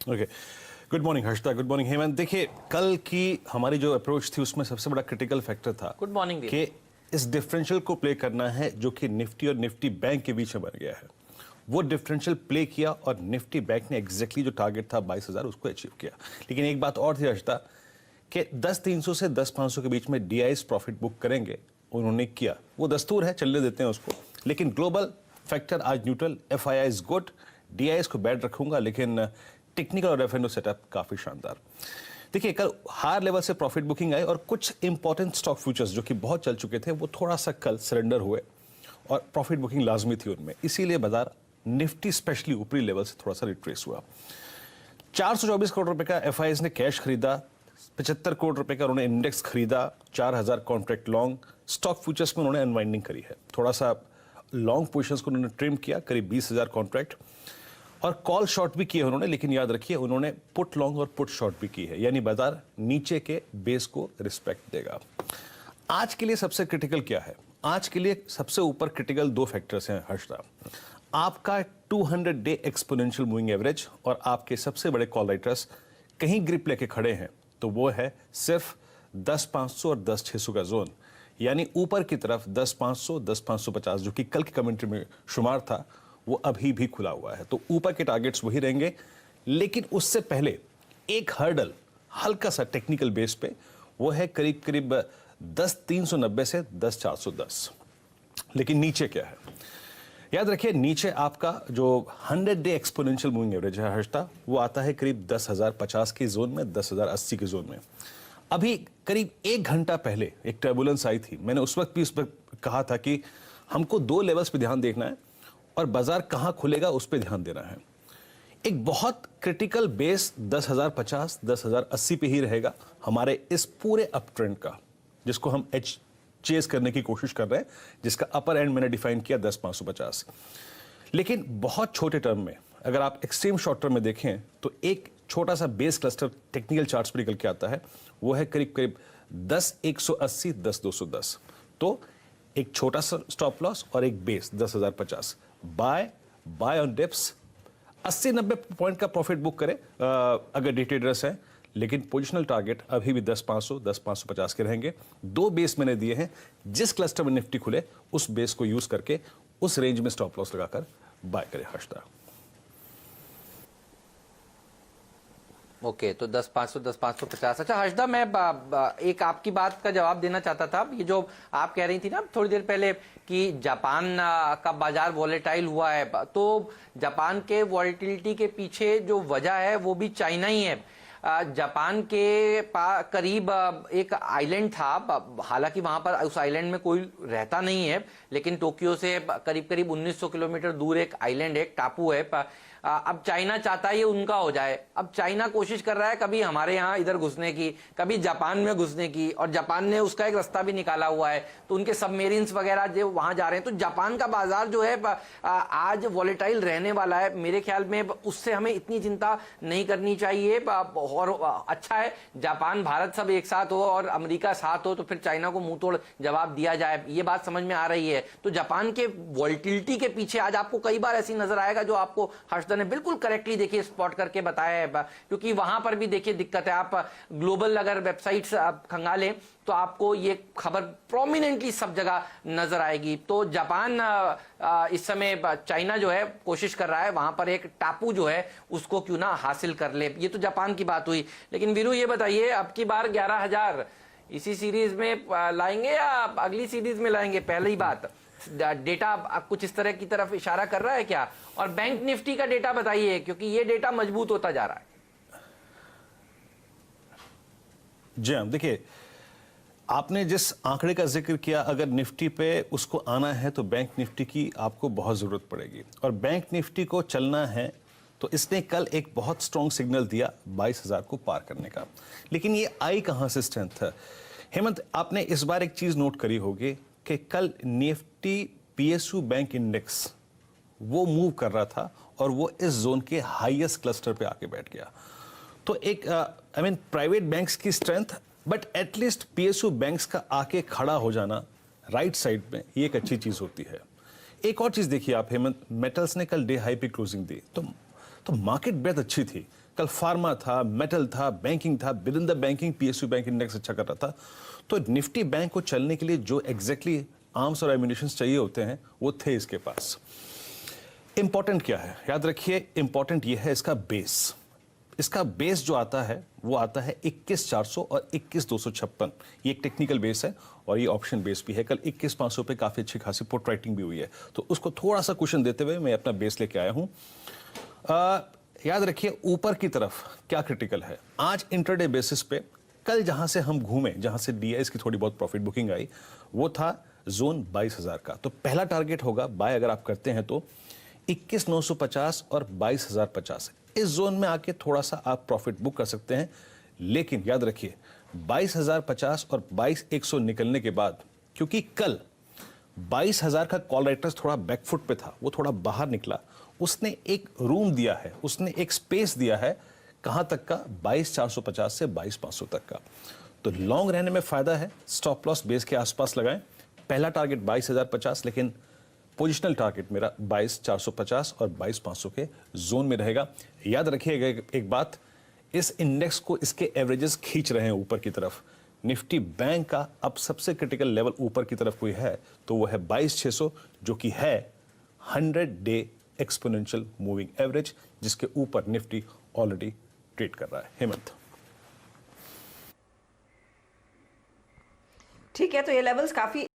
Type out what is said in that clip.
Okay, good morning Harshada, good morning Hemant. देखिए, कल की हमारी जो अप्रोच थी उसमें सबसे बड़ा क्रिटिकल फैक्टर था गुड मॉर्निंग कि इस डिफरेंशियल को प्ले करना है जो कि निफ्टी और निफ्टी बैंक के बीच में बन गया है। वो डिफरेंशियल प्ले किया और निफ्टी बैंक ने एग्जैक्टली जो टारगेट था 22,000 उसको अचीव किया। लेकिन एक बात और थी हर्षदा कि 10,300 से 10,500 के बीच में डीआईएस प्रॉफिट बुक करेंगे, उन्होंने किया। वो दस्तूर है, चलने देते हैं उसको। लेकिन ग्लोबल फैक्टर आज neutral, FII is good, DIIs को बैड रखूंगा, लेकिन टेक्निकल और एफएनओ सेटअप काफी शानदार। देखिए, कल हायर लेवल से प्रॉफिट बुकिंग आई और कुछ इंपॉर्टेंट स्टॉक फ्यूचर्स जो कि बहुत चल चुके थे वो थोड़ा सा कल सरेंडर हुए और प्रॉफिट बुकिंग लाजमी थी उनमें, इसीलिए बाजार निफ्टी स्पेशली ऊपरी लेवल से थोड़ा सा रिट्रेस हुआ। 424 करोड़ रुपए का एफआईआई ने कैश खरीदा, 75 करोड़ रुपए का उन्होंने इंडेक्स खरीदा, 4,000 कॉन्ट्रैक्ट लॉन्ग स्टॉक फ्यूचर्स में उन्होंने अनवाइंडिंग करी है। थोड़ा सा लॉन्ग पोजिशंस को उन्होंने ट्रिम किया, करीब 20,000 कॉन्ट्रैक्ट, और कॉल शॉर्ट भी किए उन्होंने। लेकिन याद रखिए, उन्होंने पुट लॉन्ग और पुट शॉर्ट भी की है, यानी बाजार नीचे के बेस को रिस्पेक्ट देगा। आज के लिए सबसे क्रिटिकल क्या है? आज के लिए सबसे ऊपर क्रिटिकल दो फैक्टर्स हैं हर्षदा। आपका 200 डे एक्सपोनेंशियल मूविंग एवरेज और आपके सबसे बड़े कॉल राइटर्स कहीं ग्रिप लेके खड़े हैं, तो वो है सिर्फ 10,500 और 10,600 का जोन, यानी ऊपर की तरफ 10,500, 10,550 जो कि कल की कमेंट्री में शुमार था, वो अभी भी खुला हुआ है। तो ऊपर के टारगेट्स वही रहेंगे, लेकिन उससे पहले एक हर्डल हल्का सा टेक्निकल बेस पे, वो है करीब करीब 10,390 से 10,410। लेकिन नीचे क्या है? याद रखिए, नीचे आपका जो 100 डे एक्सपोनेंशियल मूविंग एवरेज है हर्षदा, वो आता है करीब 10,050 के जोन में, 10,080 के जोन में। अभी करीब 1 घंटा पहले एक टर्बुलेंस आई थी, मैंने उस वक्त भी उस पर कहा था कि हमको 2 लेवल्स पे ध्यान देखना है और बाजार कहां खुलेगा उस पर ध्यान देना है। एक बहुत क्रिटिकल बेस 10,050, 10,080 पे ही रहेगा हमारे इस पूरे अप ट्रेंड का, जिसको हम चेस करने की कोशिश कर रहे हैं, जिसका अपर एंड मैंने डिफाइन किया 10,550। लेकिन बहुत छोटे टर्म में, अगर आप एक्सट्रीम शॉर्ट टर्म में देखें, तो एक छोटा सा बेस क्लस्टर टेक्निकल चार्ट्स पर निकल के आता है, वो है करीब करीब 10,180, 10,210। तो एक छोटा सा स्टॉप लॉस और एक base 10,050। Buy on dips 80-90 point का प्रॉफिट बुक करें अगर डे ट्रेडर्स हैं, लेकिन पोजिशनल टारगेट अभी भी 10,500, 10,550 के रहेंगे। 2 बेस मैंने दिए हैं, जिस क्लस्टर में निफ्टी खुले उस बेस को यूज करके उस रेंज में स्टॉप लॉस लगाकर बाय करें हर्षदा। ओके, तो 10,500, 10,550। अच्छा हर्षदा, मैं एक आपकी बात का जवाब देना चाहता था। ये जो आप कह रही थी ना थोड़ी देर पहले कि जापान का बाजार वॉलेटाइल हुआ है, तो जापान के वॉलेटिलिटी के पीछे जो वजह है वो भी चाइना ही है। जापान के करीब एक आइलैंड था, हालांकि वहां पर उस आइलैंड में कोई रहता नहीं है, लेकिन टोक्यो से करीब करीब 1900 किलोमीटर दूर एक आइलैंड है, एक टापू है। अब चाइना चाहता है ये उनका हो जाए। अब चाइना कोशिश कर रहा है कभी हमारे यहाँ इधर घुसने की, कभी जापान में घुसने की, और जापान ने उसका एक रास्ता भी निकाला हुआ है, तो उनके सबमेरिन्स वगैरह जो वहां जा रहे हैं। तो जापान का बाजार जो है आज वॉलेटाइल रहने वाला है। मेरे ख्याल में उससे हमें इतनी चिंता नहीं करनी चाहिए, और अच्छा है जापान भारत सब एक साथ हो और अमेरिका साथ हो, तो फिर चाइना को मुंह तोड़ जवाब दिया जाए, ये बात समझ में आ रही है। तो जापान के वॉलेटिलिटी के पीछे आज आपको कई बार ऐसी नजर आएगा, जो आपको हर्षदा ने बिल्कुल करेक्टली देखिए स्पॉट करके बताया है, क्योंकि वहां पर भी देखिए दिक्कत है। आप ग्लोबल अगर वेबसाइट्स खंगालें तो आपको ये खबर प्रोमिनेंटली सब जगह नजर आएगी। तो जापान इस समय चाइना जो है कोशिश कर रहा है वहां पर एक टापू जो है उसको क्यों ना हासिल कर ले। ये तो जापान की बात हुई। लेकिन वीरू ये बताइए, अब की बार 11,000 इसी सीरीज में लाएंगे या अगली सीरीज में लाएंगे? पहली बात, डेटा कुछ इस तरह की तरफ इशारा कर रहा है क्या? और बैंक निफ्टी का डेटा बताइए, क्योंकि ये डेटा मजबूत होता जा रहा है। जी हाँ, देखिए, आपने जिस आंकड़े का जिक्र किया, अगर निफ्टी पे उसको आना है तो बैंक निफ्टी की आपको बहुत जरूरत पड़ेगी, और बैंक निफ्टी को चलना है तो इसने कल एक बहुत स्ट्रॉन्ग सिग्नल दिया 22,000 को पार करने का। लेकिन ये आई कहां से स्ट्रेंथ है? हेमंत, आपने इस बार एक चीज नोट करी होगी कि कल निफ्टी पीएसयू बैंक इंडेक्स वो मूव कर रहा था और वो इस जोन के हाईएस्ट क्लस्टर पे आके बैठ गया। तो एक प्राइवेट बैंक्स की strength, but at least PSU banks का आके खड़ा हो जाना राइट साइड में, ये एक अच्छी चीज होती है। एक और चीज देखिए आप हेमंत, मेटल्स ने कल डे हाई पे क्लोजिंग दी, तो तो मार्केट बेहद अच्छी थी। कल फार्मा था, मेटल था, बैंकिंग था, with in the banking PSU bank index अच्छा कर रहा था। तो निफ्टी बैंक को चलने के लिए जो एग्जैक्टली आर्म्स और एम्यूनिशंस चाहिए होते हैं वो थे इसके पास। इंपॉर्टेंट क्या है, याद रखिए, इंपॉर्टेंट ये है इसका बेस। इसका बेस जो आता है वो आता है 21,400 और 21,256। ये एक टेक्निकल बेस है और ये ऑप्शन बेस भी है। कल 21,500 पे काफी अच्छी खासी पुट राइटिंग भी हुई है, तो उसको थोड़ा सा क्वेश्चन देते हुए मैं अपना बेस लेके आया हूं। याद रखिए ऊपर की तरफ क्या क्रिटिकल है। आज इंटरडे बेसिस पे कल जहां से हम घूमे, जहां से डीआईएस की थोड़ी बहुत प्रॉफिट बुकिंग आई, वो था जोन 22,000 का। तो पहला टारगेट होगा बाय अगर आप करते हैं तो 21,950 और 22,050। इस जोन में आके थोड़ा सा आप प्रॉफिट बुक कर सकते हैं, लेकिन याद रखिए 22,050 और 22,100 निकलने के बाद, क्योंकि कल 22,000 का कॉल राइटर्स थोड़ा बैकफुट पे था, वो थोड़ा बाहर निकला, उसने एक रूम दिया है, उसने एक स्पेस दिया है, कहां तक का, 22,450 से 22,500 तक का। तो लॉन्ग रहने में फायदा है, स्टॉप लॉस बेस के आसपास लगाएं। पहला टारगेट 22,050, लेकिन पोजिशनल टारगेट मेरा 22,450 और 22,500 के जोन में रहेगा। याद रखिएगा एक बात, इस इंडेक्स को इसके एवरेजेस खींच रहे हैं ऊपर की तरफ। निफ्टी बैंक का अब सबसे क्रिटिकल लेवल ऊपर की तरफ कोई है तो वो है 22,600, जो कि है 100 डे एक्सपोनेंशियल मूविंग एवरेज, जिसके ऊपर निफ्टी ऑलरेडी ट्रेड कर रहा है। हेमंत, ठीक है, तो ये लेवल्स काफी